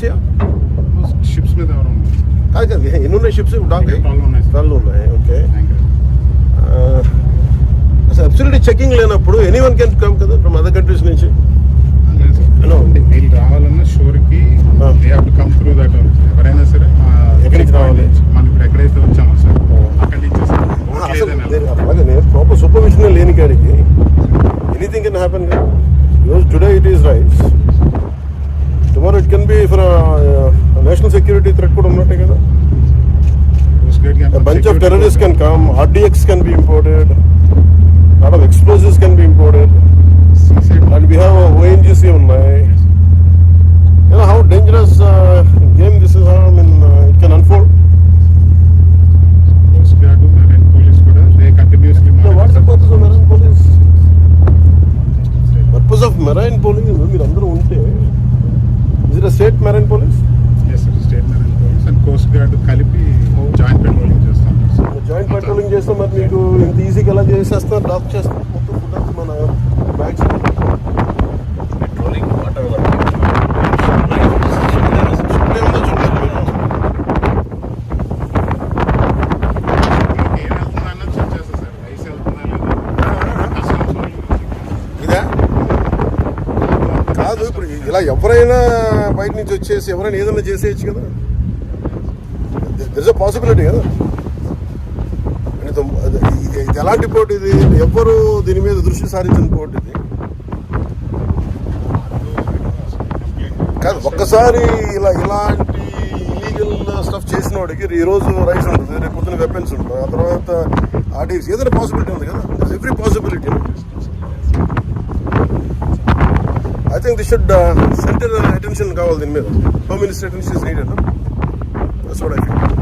Ships ships మీద ఎవరు ఉన్నారు? కాదు కాదు, ఎన్ని ఉన్నాయి షిప్స్? డాక్ 12 ఉన్నాయి. ఓకే, అసలు అబ్సల్యూట్లీ చెకింగ్ లేనప్పుడు ఎనీవన్ కెన్ కమ్ కదా ఫ్రమ్ అదర్ కంట్రీస్ నుంచి. వీళ్ళు రావాలన్నా షోర్కి they have to come through that. ఎవరైనా సరే ఎక్కడి నుంచి రావాలి? మనం ఇప్పుడు ఎక్కడైతే వచ్చామో సార్ అక్కడి నుంచి అలాగే నేను ప్రాపర్ సూపర్విజన్ లేని కాడికి ఎనీథింగ్ కెన్ హ్యాపెన్ కదా. Because today it is rice, tomorrow it can be for national security threat కూడా ఉన్నట్టే కదా. A bunch of terrorists can come, RDX can be imported, a lot of explosives can be imported, and we have ONGC ఉన్నాయి. You know how dangerous game this is. I mean, it can unfold. Coast Guard, Marine Police కూడా they continuously monitor. What's the purpose of Marine Police? Purpose of Marine Police మీరు అందరూ ఉంటే, is it a state Marine Police? Yes sir, state Marine Police and Coast Guard కలిపి joint patrolling చేస్తాం. Joint patrolling చేస్తాం. మరి మీకు ఇంత ఈజీగా ఎలా చేసేస్తారు? డాక్ చేస్తారు మొత్తం ఫుడ్ అంతా మన బ్యాగ్స్. పెట్రోలింగ్ వాటర్ ఇదా కాదు. ఇప్పుడు ఇలా ఎవరైనా బయట నుంచి వచ్చేసి ఎవరైనా ఏదైనా చేసేయచ్చు కదా. దిస్ అ పాసిబిలిటీ కదా. ఇది ఎలాంటి పోటీ? ఇది ఎవ్వరు దీని మీద దృష్టి సారించిన పోటీ ఇది కాదు. ఒక్కసారి ఇలాంటి ఇలీగల్ స్టఫ్ చేసిన వాడికి ఈరోజు రైట్స్ ఉంటుంది, రేపు పొద్దున వెపన్స్ ఉంటుంది, ఆ తర్వాత ఆర్టీసీ ఏదైనా పాసిబిలిటీ ఉంది కదా. Every possibility. I think this should centre attention కావాలి దీని మీద. Home minister attention is needed. That's what I feel.